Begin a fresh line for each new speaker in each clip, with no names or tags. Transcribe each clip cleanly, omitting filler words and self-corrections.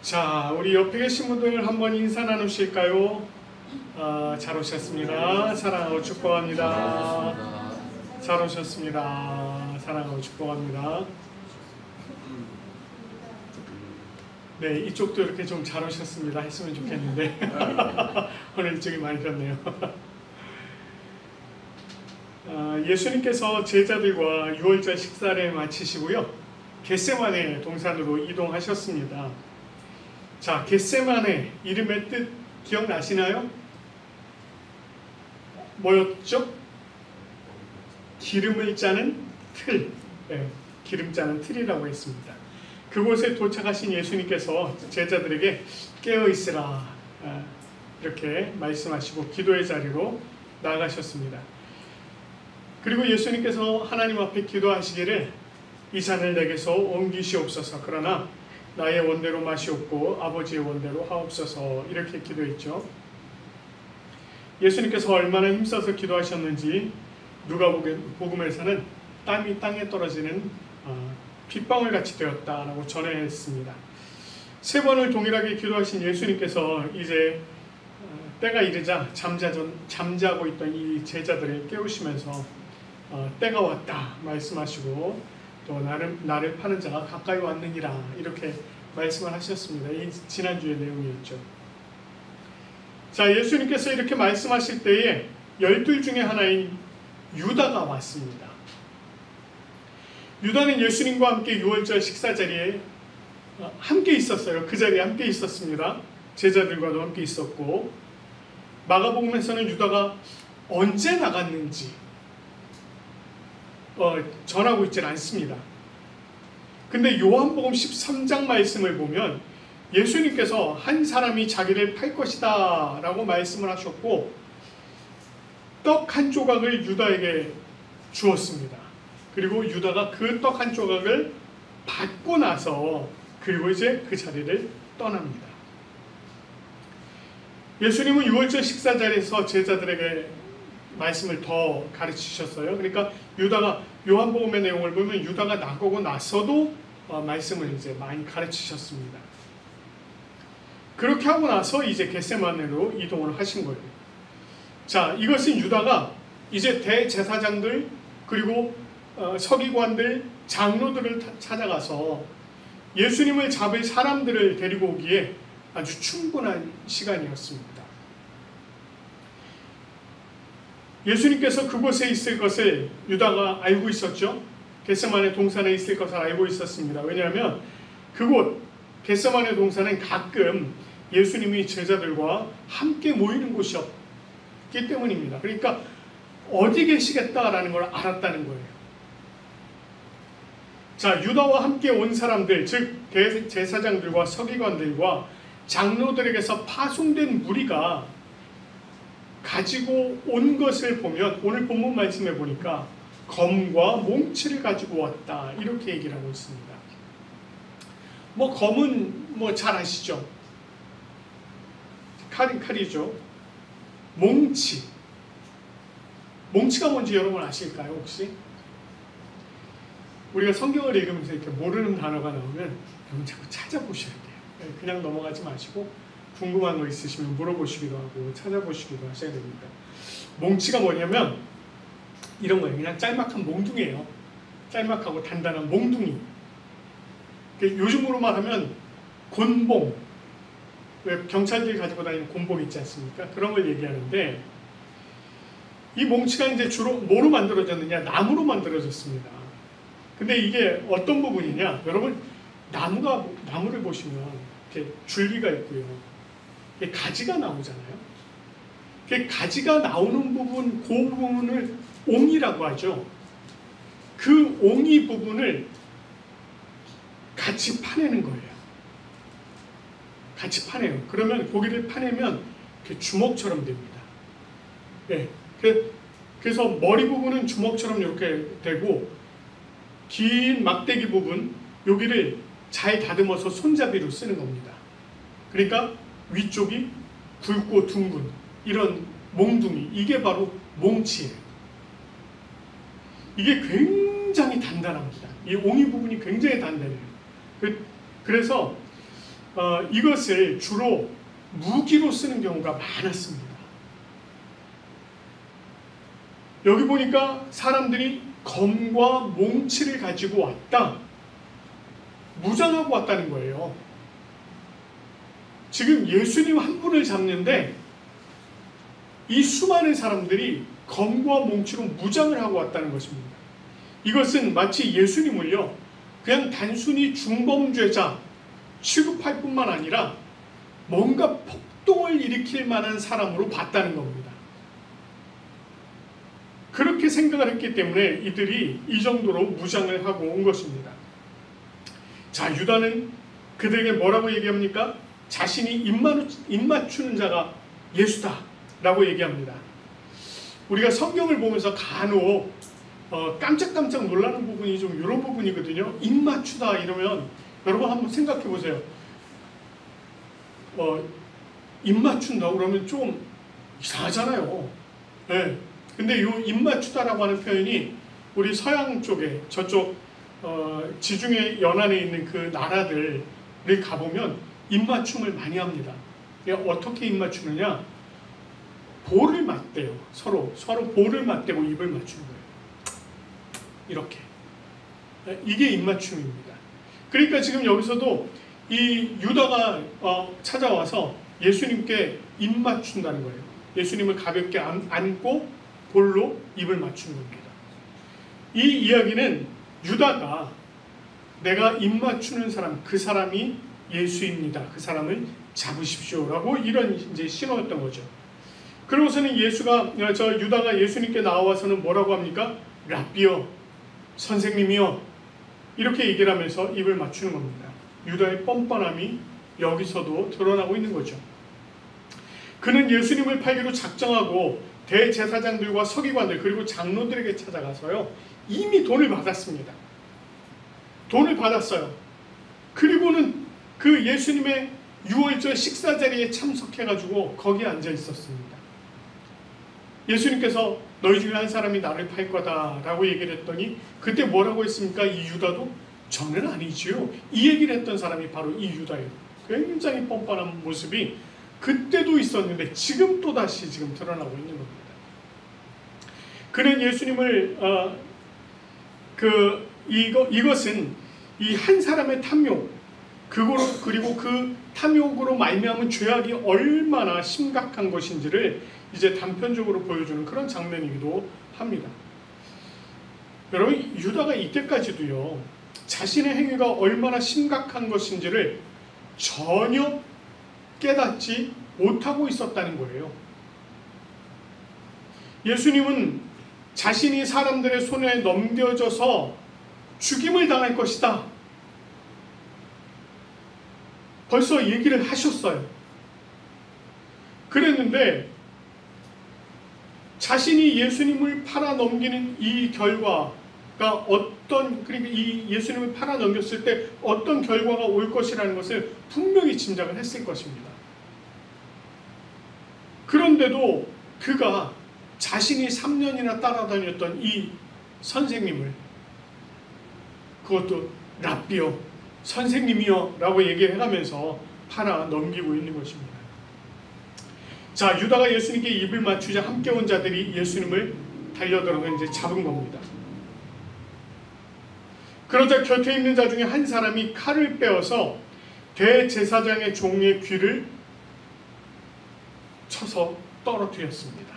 자, 우리 옆에 계신 분들 한번 인사 나누실까요? 잘 오셨습니다. 사랑하고 축복합니다. 잘 오셨습니다. 사랑하고 축복합니다. 네, 이쪽도 이렇게 좀 잘 오셨습니다 했으면 좋겠는데 오늘 이쪽이 많이 겼네요. 예수님께서 제자들과 유월절 식사를 마치시고요, 겟세마네 동산으로 이동하셨습니다. 자, 겟세마네 이름의 뜻 기억나시나요? 뭐였죠? 기름을 짜는 틀, 기름 짜는 틀이라고 했습니다. 그곳에 도착하신 예수님께서 제자들에게 깨어있으라 이렇게 말씀하시고 기도의 자리로 나가셨습니다. 그리고 예수님께서 하나님 앞에 기도하시기를 이 잔을 내게서 옮기시옵소서, 그러나 나의 원대로 마시옵고 아버지의 원대로 하옵소서, 이렇게 기도했죠. 예수님께서 얼마나 힘써서 기도하셨는지 누가복음에서는 땀이 땅에 떨어지는 빗방울 같이 되었다라고 전했습니다. 세 번을 동일하게 기도하신 예수님께서 이제 때가 이르자 잠자고 있던 이 제자들을 깨우시면서 때가 왔다 말씀하시고, 또 나를 파는 자가 가까이 왔느니라 이렇게 말씀을 하셨습니다. 이 지난주의 내용이었죠. 자, 예수님께서 이렇게 말씀하실 때에 12 중에 하나인 유다가 왔습니다. 유다는 예수님과 함께 유월절 식사 자리에 함께 있었어요. 그 자리에 함께 있었습니다. 제자들과도 함께 있었고, 마가복음에서는 유다가 언제 나갔는지 전하고 있지는 않습니다. 근데 요한복음 13장 말씀을 보면 예수님께서 한 사람이 자기를 팔 것이다 라고 말씀을 하셨고, 떡 한 조각을 유다에게 주었습니다. 그리고 유다가 그 떡 한 조각을 받고 나서 그리고 이제 그 자리를 떠납니다. 예수님은 유월절 식사 자리에서 제자들에게 말씀을 더 가르치셨어요. 그러니까 유다가, 요한복음의 내용을 보면 유다가 나가고 나서도 말씀을 이제 많이 가르치셨습니다. 그렇게 하고 나서 이제 겟세마네로 이동을 하신 거예요. 자, 이것은 유다가 이제 대제사장들 그리고 서기관들, 장로들을 찾아가서 예수님을 잡을 사람들을 데리고 오기에 아주 충분한 시간이었습니다. 예수님께서 그곳에 있을 것을 유다가 알고 있었죠. 겟세마네 동산에 있을 것을 알고 있었습니다. 왜냐하면 그곳 겟세마네 동산은 가끔 예수님이 제자들과 함께 모이는 곳이었기 때문입니다. 그러니까 어디 계시겠다라는 걸 알았다는 거예요. 자, 유다와 함께 온 사람들, 즉 대제사장들과 서기관들과 장로들에게서 파송된 무리가 가지고 온 것을 보면, 오늘 본문 말씀에 보니까 검과 몽치를 가지고 왔다 이렇게 얘기를 하고 있습니다. 검은 잘 아시죠? 칼이죠. 몽치가 뭔지 여러분 아실까요 혹시? 우리가 성경을 읽으면서 이렇게 모르는 단어가 나오면 여러분 자꾸 찾아보셔야 돼요. 그냥 넘어가지 마시고 궁금한 거 있으시면 물어보시기도 하고 찾아보시기도 하셔야 됩니다. 몽치가 뭐냐면 이런 거예요. 그냥 짤막한 몽둥이에요. 짤막하고 단단한 몽둥이. 요즘으로 말하면 곤봉, 왜 경찰들이 가지고 다니는 곤봉 있지 않습니까? 그런 걸 얘기하는데, 이 몽치가 이제 주로 뭐로 만들어졌느냐? 나무로 만들어졌습니다. 근데 이게 어떤 부분이냐? 여러분, 나무를 보시면 이렇게 줄기가 있고요, 가지가 나오잖아요. 가지가 나오는 부분, 그 부분을 옹이라고 하죠. 그 옹이 부분을 같이 파내는 거예요. 같이 파내요. 그러면 고기를 파내면 주먹처럼 됩니다. 그래서 머리 부분은 주먹처럼 이렇게 되고, 긴 막대기 부분, 여기를 잘 다듬어서 손잡이로 쓰는 겁니다. 그러니까 위쪽이 굵고 둥근 이런 몽둥이, 이게 바로 몽치예요. 이게 굉장히 단단합니다. 이 옹이 부분이 굉장히 단단해요. 그래서 이것을 주로 무기로 쓰는 경우가 많았습니다. 여기 보니까 사람들이 검과 몽치를 가지고 왔다. 무장하고 왔다는 거예요. 지금 예수님 한 분을 잡는데 이 수많은 사람들이 검과 몽치로 무장을 하고 왔다는 것입니다. 이것은 마치 예수님을요, 그냥 단순히 중범죄자 취급할 뿐만 아니라 뭔가 폭동을 일으킬 만한 사람으로 봤다는 겁니다. 그렇게 생각을 했기 때문에 이들이 이 정도로 무장을 하고 온 것입니다. 자, 유다는 그들에게 뭐라고 얘기합니까? 자신이 입 맞추는 자가 예수다 라고 얘기합니다. 우리가 성경을 보면서 간혹 깜짝깜짝 놀라는 부분이 좀 이런 부분이거든요. 입 맞추다 이러면 여러분 한번 생각해 보세요. 입 맞춘다 그러면 좀 이상하잖아요. 네. 근데 이 입 맞추다라고 하는 표현이 우리 서양 쪽에 저쪽 지중해 연안에 있는 그 나라들을 가보면 입 맞춤을 많이 합니다. 어떻게 입 맞추느냐? 볼을 맞대요. 서로 볼을 맞대고 입을 맞추는 거예요. 이렇게. 이게 입 맞춤입니다. 그러니까 지금 여기서도 이 유다가 찾아와서 예수님께 입 맞춘다는 거예요. 예수님을 가볍게 안고 볼로 입을 맞추는 겁니다. 이 이야기는 유다가 내가 입 맞추는 사람, 그 사람이 예수입니다. 그 사람을 잡으십시오라고 이런 이제 신호였던 거죠. 그러고서는 유다가 예수님께 나와서는 뭐라고 합니까? 랍비여, 선생님이여, 이렇게 얘기를 하면서 입을 맞추는 겁니다. 유다의 뻔뻔함이 여기서도 드러나고 있는 거죠. 그는 예수님을 팔기로 작정하고 대제사장들과 서기관들 그리고 장로들에게 찾아가서요, 이미 돈을 받았습니다. 돈을 받았어요. 그리고는 그 예수님의 유월절 식사 자리에 참석해가지고 거기에 앉아 있었습니다. 예수님께서 너희 중에 한 사람이 나를 팔 거다라고 얘기를 했더니 그때 뭐라고 했습니까? 이 유다도 저는 아니지요. 이 얘기를 했던 사람이 바로 이 유다예요. 굉장히 뻔뻔한 모습이 그때도 있었는데 지금 또다시 지금 드러나고 있는 겁니다. 그는 예수님을 이것은 이 한 사람의 탐욕 그리고 그 탐욕으로 말미암은 죄악이 얼마나 심각한 것인지를 이제 단편적으로 보여주는 그런 장면이기도 합니다. 여러분, 유다가 이때까지도요, 자신의 행위가 얼마나 심각한 것인지를 전혀 깨닫지 못하고 있었다는 거예요. 예수님은 자신이 사람들의 손에 넘겨져서 죽임을 당할 것이다. 벌써 얘기를 하셨어요. 그랬는데 자신이 예수님을 팔아 넘기는 이 결과가 그러니까 이 예수님을 팔아 넘겼을 때 어떤 결과가 올 것이라는 것을 분명히 짐작을 했을 것입니다. 그런데도 그가 자신이 3년이나 따라다녔던 이 선생님을, 그것도 랍비요, 선생님이요 라고 얘기를 해가면서 팔아 넘기고 있는 것입니다. 자, 유다가 예수님께 입을 맞추자 함께 온 자들이 예수님을 달려들어서 이제 잡은 겁니다. 그러자 곁에 있는 자 중에 한 사람이 칼을 빼어서 대제사장의 종의 귀를 쳐서 떨어뜨렸습니다.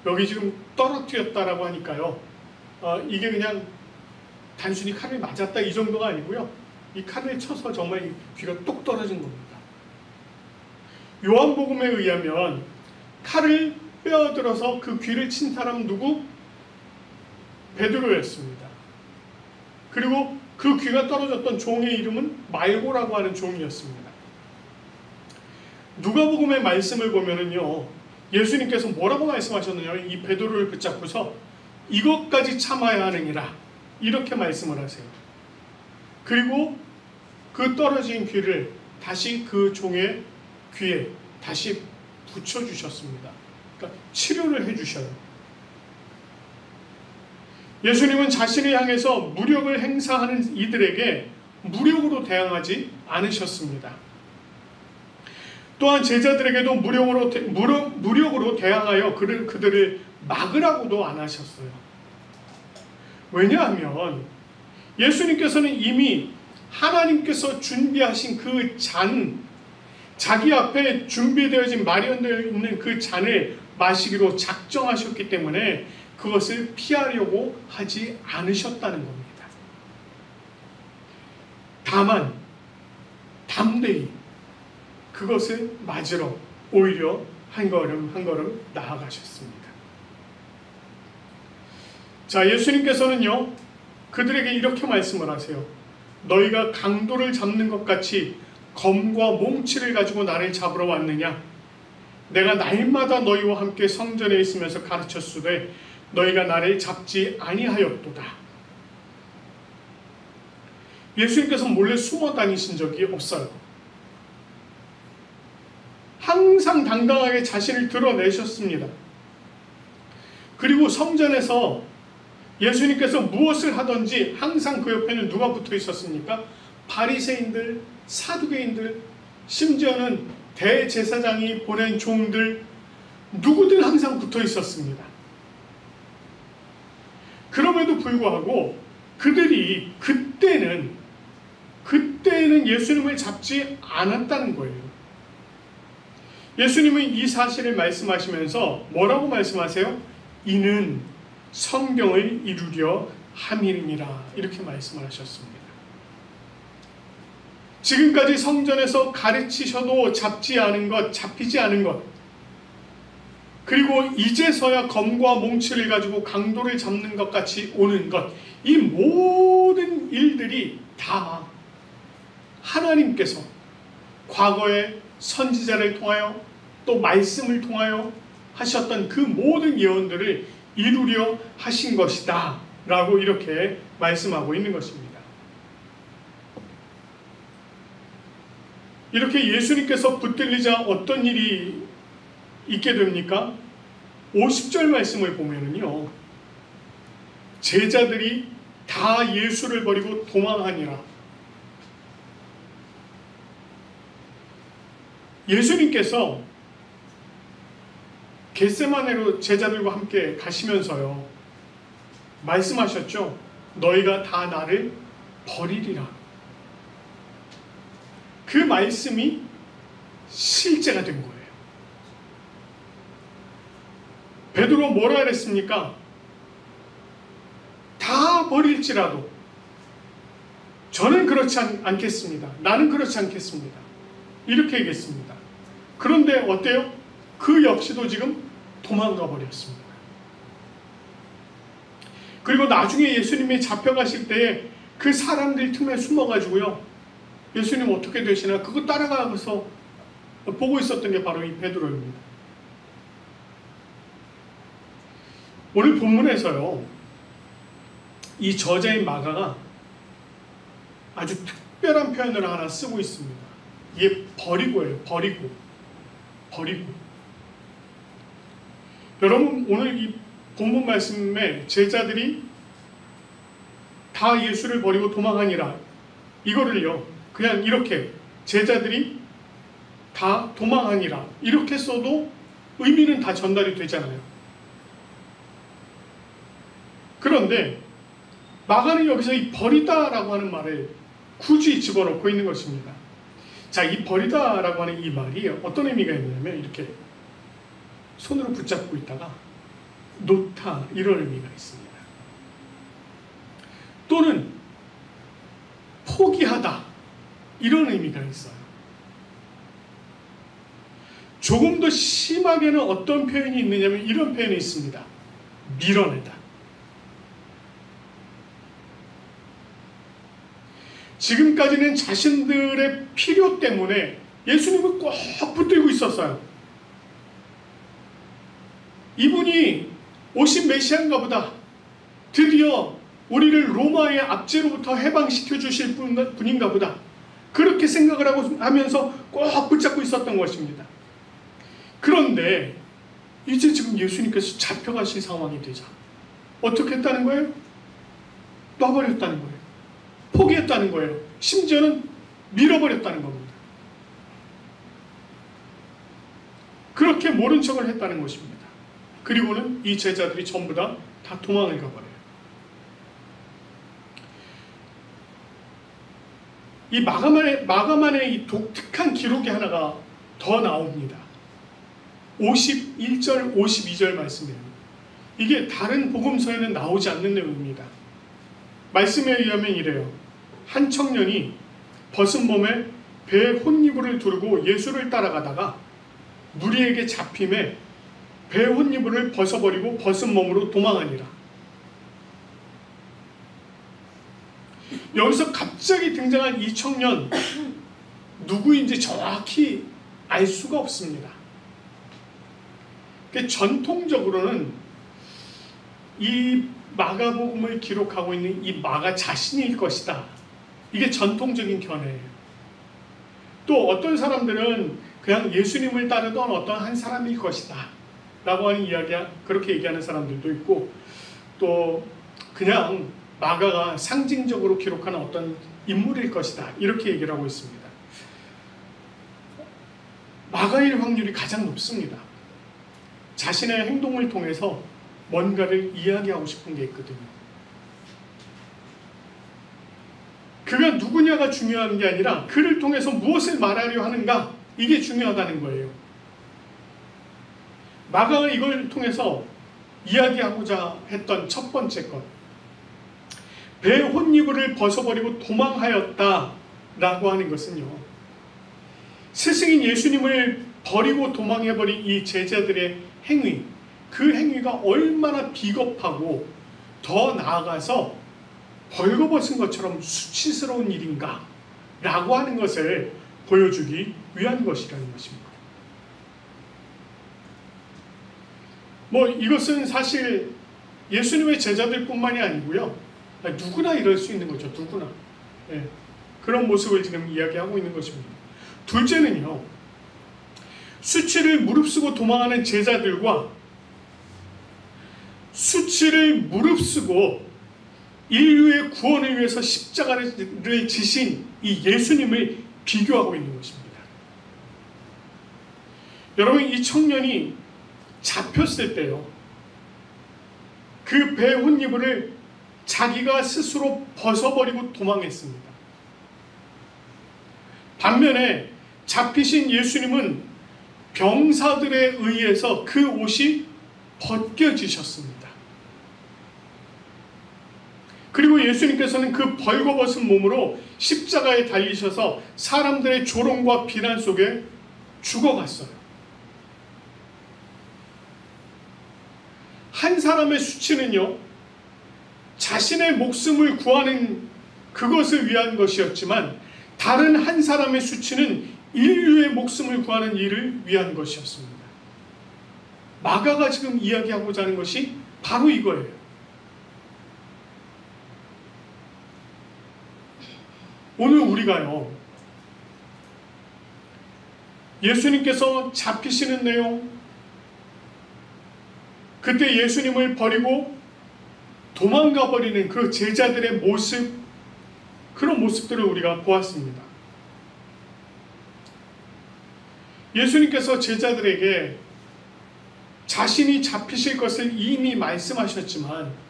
여기 지금 떨어뜨렸다라고 하니까요, 이게 그냥 단순히 칼을 맞았다 이 정도가 아니고요, 이 칼을 쳐서 정말 귀가 똑 떨어진 겁니다. 요한복음에 의하면 칼을 빼어들어서 그 귀를 친 사람 누구? 베드로였습니다. 그리고 그 귀가 떨어졌던 종의 이름은 말고라고 하는 종이었습니다. 누가복음의 말씀을 보면은요, 예수님께서 뭐라고 말씀하셨느냐, 이 베드로를 붙잡고서 이것까지 참아야 하느니라 이렇게 말씀을 하세요. 그리고 그 떨어진 귀를 다시 그 종의 귀에 다시 붙여주셨습니다. 그러니까 치료를 해주셔요. 예수님은 자신을 향해서 무력을 행사하는 이들에게 무력으로 대항하지 않으셨습니다. 또한 제자들에게도 무력으로 대항하여 그들을 막으라고도 안 하셨어요. 왜냐하면 예수님께서는 이미 하나님께서 준비하신 그 잔, 자기 앞에 준비되어진 마련되어 있는 그 잔을 마시기로 작정하셨기 때문에 그것을 피하려고 하지 않으셨다는 겁니다. 다만 담대히 그것을 맞으러 오히려 한 걸음 한 걸음 나아가셨습니다. 자, 예수님께서는요, 그들에게 이렇게 말씀을 하세요. 너희가 강도를 잡는 것 같이 검과 몽치를 가지고 나를 잡으러 왔느냐? 내가 날마다 너희와 함께 성전에 있으면서 가르쳤으되 너희가 나를 잡지 아니하였도다. 예수님께서 몰래 숨어 다니신 적이 없어요. 항상 당당하게 자신을 드러내셨습니다. 그리고 성전에서 예수님께서 무엇을 하든지 항상 그 옆에는 누가 붙어 있었습니까? 바리새인들, 사두개인들, 심지어는 대제사장이 보낸 종들, 누구들 항상 붙어 있었습니다. 그럼에도 불구하고 그들이 그때는 예수님을 잡지 않았다는 거예요. 예수님은 이 사실을 말씀하시면서 뭐라고 말씀하세요? 이는 성경을 이루려 함이니라, 이렇게 말씀을 하셨습니다. 지금까지 성전에서 가르치셔도 잡히지 않은 것, 그리고 이제서야 검과 몽치를 가지고 강도를 잡는 것 같이 오는 것, 이 모든 일들이 다 하나님께서 과거에 선지자를 통하여 또 말씀을 통하여 하셨던 그 모든 예언들을 이루려 하신 것이다 라고 이렇게 말씀하고 있는 것입니다. 이렇게 예수님께서 붙들리자 어떤 일이 있게 됩니까? 50절 말씀을 보면은요, 제자들이 다 예수를 버리고 도망하니라. 예수님께서 겟세마네로 제자들과 함께 가시면서요, 말씀하셨죠. 너희가 다 나를 버리리라. 그 말씀이 실제가 된 거예요. 베드로 뭐라 그랬습니까? 다 버릴지라도 저는 그렇지 않겠습니다. 나는 그렇지 않겠습니다. 이렇게 얘기했습니다. 그런데 어때요? 그 역시도 지금 도망가 버렸습니다. 그리고 나중에 예수님이 잡혀가실 때에 그 사람들 틈에 숨어가지고요, 예수님 어떻게 되시나 그거 따라가면서 보고 있었던 게 바로 이 베드로입니다. 오늘 본문에서요, 이 저자인 마가가 아주 특별한 표현을 하나 쓰고 있습니다. 이게 버리고예요. 버리고. 여러분, 오늘 이 본문 말씀에 제자들이 다 예수를 버리고 도망하니라, 이거를요 그냥 이렇게 제자들이 다 도망하니라 이렇게 써도 의미는 다 전달이 되잖아요. 그런데 마가는 여기서 이 버리다라고 하는 말을 굳이 집어넣고 있는 것입니다. 자, 이 버리다라고 하는 이 말이 어떤 의미가 있냐면 이렇게 손으로 붙잡고 있다가 놓다, 이런 의미가 있습니다. 또는 포기하다, 이런 의미가 있어요. 조금 더 심하게는 어떤 표현이 있느냐면 이런 표현이 있습니다. 밀어내다. 지금까지는 자신들의 필요 때문에 예수님을 꼭 붙들고 있었어요. 이분이 오신 메시아인가 보다. 드디어 우리를 로마의 압제로부터 해방시켜 주실 분인가 보다. 그렇게 생각을 하면서 꼭 붙잡고 있었던 것입니다. 그런데 이제 지금 예수님께서 잡혀가실 상황이 되자 어떻게 했다는 거예요? 놔버렸다는 거예요. 포기했다는 거예요. 심지어는 밀어버렸다는 겁니다. 그렇게 모른 척을 했다는 것입니다. 그리고는 이 제자들이 전부 다 도망을 가버려요. 이 마가만의 이 독특한 기록이 하나가 더 나옵니다. 51절, 52절 말씀이에요. 이게 다른 복음서에는 나오지 않는 내용입니다. 말씀에 의하면 이래요. 한 청년이 벗은 몸에 배에 혼이불을 두르고 예수를 따라가다가 무리에게 잡힘에 배에 혼이불을 벗어버리고 벗은 몸으로 도망하니라. 여기서 갑자기 등장한 이 청년 누구인지 정확히 알 수가 없습니다. 전통적으로는 이 마가복음을 기록하고 있는 이 마가 자신일 것이다. 이게 전통적인 견해예요. 또 어떤 사람들은 그냥 예수님을 따르던 어떤 한 사람일 것이다 라고 하는 이야기야, 그렇게 얘기하는 사람들도 있고, 또 그냥 마가가 상징적으로 기록하는 어떤 인물일 것이다 이렇게 얘기를 하고 있습니다. 마가일 확률이 가장 높습니다. 자신의 행동을 통해서 뭔가를 이야기하고 싶은 게 있거든요. 그가 누구냐가 중요한 게 아니라 그를 통해서 무엇을 말하려 하는가, 이게 중요하다는 거예요. 마가가 이걸 통해서 이야기하고자 했던 첫 번째 것, 배의 혼이불을 벗어버리고 도망하였다 라고 하는 것은요, 스승인 예수님을 버리고 도망해버린 이 제자들의 행위, 그 행위가 얼마나 비겁하고 더 나아가서 벌거벗은 것처럼 수치스러운 일인가 라고 하는 것을 보여주기 위한 것이라는 것입니다. 이것은 사실 예수님의 제자들뿐만이 아니고요, 누구나 이럴 수 있는 거죠. 누구나. 네. 그런 모습을 지금 이야기하고 있는 것입니다. 둘째는요, 수치를 무릅쓰고 도망하는 제자들과 수치를 무릅쓰고 인류의 구원을 위해서 십자가를 지신 이 예수님을 비교하고 있는 것입니다. 여러분, 이 청년이 잡혔을 때요, 그 배 혼이불을 자기가 스스로 벗어버리고 도망했습니다. 반면에 잡히신 예수님은 병사들에 의해서 그 옷이 벗겨지셨습니다. 그리고 예수님께서는 그 벌거벗은 몸으로 십자가에 달리셔서 사람들의 조롱과 비난 속에 죽어갔어요. 한 사람의 수치는요, 자신의 목숨을 구하는 그것을 위한 것이었지만, 다른 한 사람의 수치는 인류의 목숨을 구하는 일을 위한 것이었습니다. 마가가 지금 이야기하고자 하는 것이 바로 이거예요. 오늘 우리가요, 예수님께서 잡히시는 내용, 그때 예수님을 버리고 도망가 버리는 그 제자들의 모습, 그런 모습들을 우리가 보았습니다. 예수님께서 제자들에게 자신이 잡히실 것을 이미 말씀하셨지만,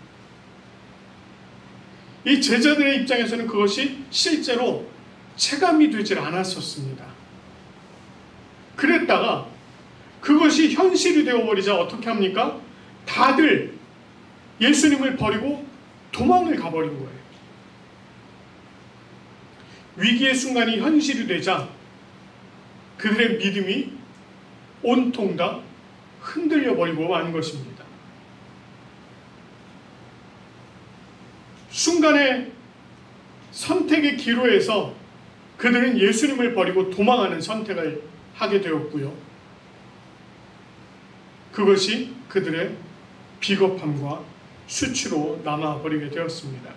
이 제자들의 입장에서는 그것이 실제로 체감이 되질 않았었습니다. 그랬다가 그것이 현실이 되어버리자 어떻게 합니까? 다들 예수님을 버리고 도망을 가버린 거예요. 위기의 순간이 현실이 되자 그들의 믿음이 온통 다 흔들려 버리고 만 것입니다. 순간의 선택의 기로에서 그들은 예수님을 버리고 도망하는 선택을 하게 되었고요. 그것이 그들의 비겁함과 수치로 남아버리게 되었습니다.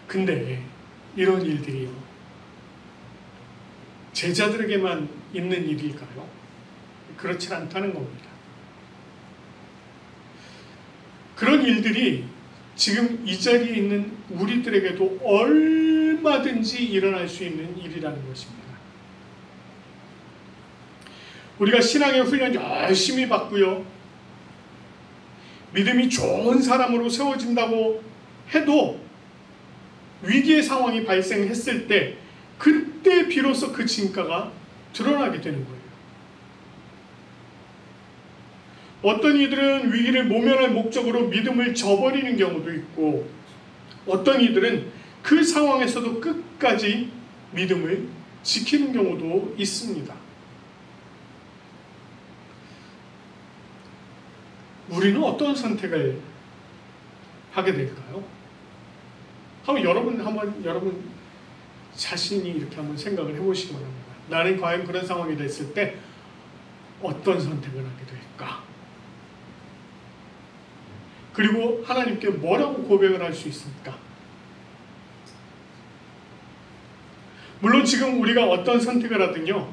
근데 이런 일들이요, 제자들에게만 있는 일일까요? 그렇지 않다는 겁니다. 그런 일들이 지금 이 자리에 있는 우리들에게도 얼마든지 일어날 수 있는 일이라는 것입니다. 우리가 신앙의 훈련 열심히 받고요, 믿음이 좋은 사람으로 세워진다고 해도 위기의 상황이 발생했을 때 그때 비로소 그 진가가 드러나게 되는 거예요. 어떤 이들은 위기를 모면할 목적으로 믿음을 저버리는 경우도 있고, 어떤 이들은 그 상황에서도 끝까지 믿음을 지키는 경우도 있습니다. 우리는 어떤 선택을 하게 될까요? 여러분 자신이 이렇게 한번 생각을 해보시기 바랍니다. 나는 과연 그런 상황이 됐을 때 어떤 선택을 하게 될까? 그리고 하나님께 뭐라고 고백을 할 수 있습니까? 물론 지금 우리가 어떤 선택을 하든요,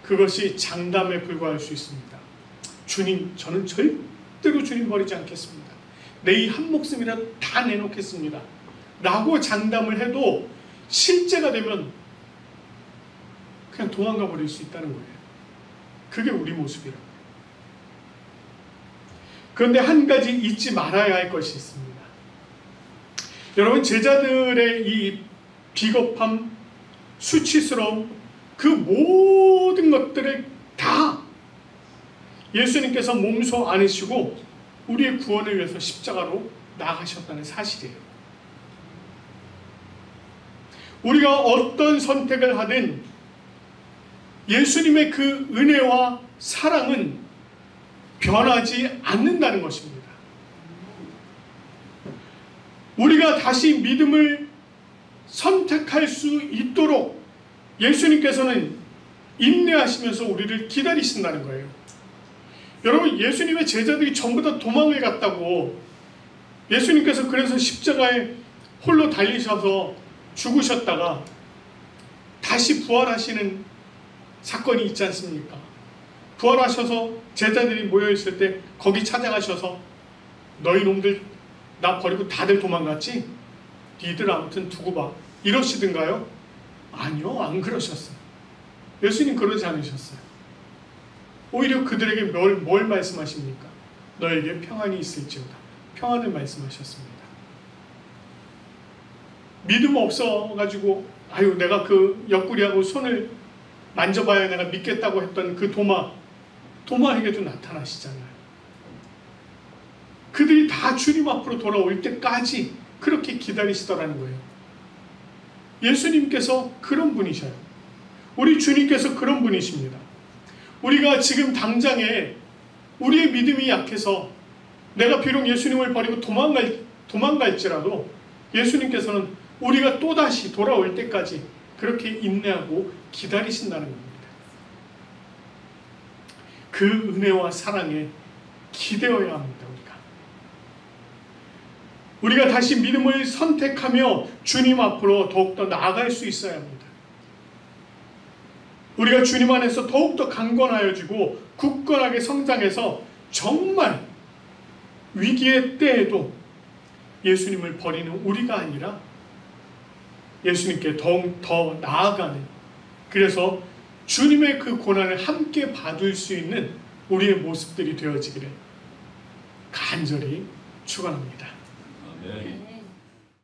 그것이 장담에 불과할 수 있습니다. 주님, 저는 절대로 주님 버리지 않겠습니다. 내 이 한 목숨이라도 다 내놓겠습니다 라고 장담을 해도 실제가 되면 그냥 도망가 버릴 수 있다는 거예요. 그게 우리 모습이라고. 그런데 한 가지 잊지 말아야 할 것이 있습니다. 여러분, 제자들의 이 비겁함, 수치스러움, 그 모든 것들을 다 예수님께서 몸소 안으시고 우리의 구원을 위해서 십자가로 나가셨다는 사실이에요. 우리가 어떤 선택을 하든 예수님의 그 은혜와 사랑은 변하지 않는다는 것입니다. 우리가 다시 믿음을 선택할 수 있도록 예수님께서는 인내하시면서 우리를 기다리신다는 거예요. 여러분, 예수님의 제자들이 전부 다 도망을 갔다고, 예수님께서 그래서 십자가에 홀로 달리셔서 죽으셨다가 다시 부활하시는 사건이 있지 않습니까? 부활하셔서 제자들이 모여있을 때 거기 찾아가셔서 너희 놈들 나 버리고 다들 도망갔지? 니들 아무튼 두고 봐, 이러시든가요? 아니요, 안 그러셨어요. 예수님 그러지 않으셨어요. 오히려 그들에게 뭘 말씀하십니까? 너에게 평안이 있을지어다. 평안을 말씀하셨습니다. 믿음 없어가지고 아유 내가 그 옆구리하고 손을 만져봐야 내가 믿겠다고 했던 그 도마에게도 나타나시잖아요. 그들이 다 주님 앞으로 돌아올 때까지 그렇게 기다리시더라는 거예요. 예수님께서 그런 분이셔요. 우리 주님께서 그런 분이십니다. 우리가 지금 당장에 우리의 믿음이 약해서 내가 비록 예수님을 버리고 도망갈지라도 예수님께서는 우리가 또다시 돌아올 때까지 그렇게 인내하고 기다리신다는 겁니다. 그 은혜와 사랑에 기대어야 합니다. 우리가 다시 믿음을 선택하며 주님 앞으로 더욱더 나아갈 수 있어야 합니다. 우리가 주님 안에서 더욱더 강건하여지고 굳건하게 성장해서 정말 위기의 때에도 예수님을 버리는 우리가 아니라 예수님께 더욱 더 나아가는, 그래서 주님의 그 고난을 함께 받을 수 있는 우리의 모습들이 되어지기를 간절히 축원합니다.
아멘.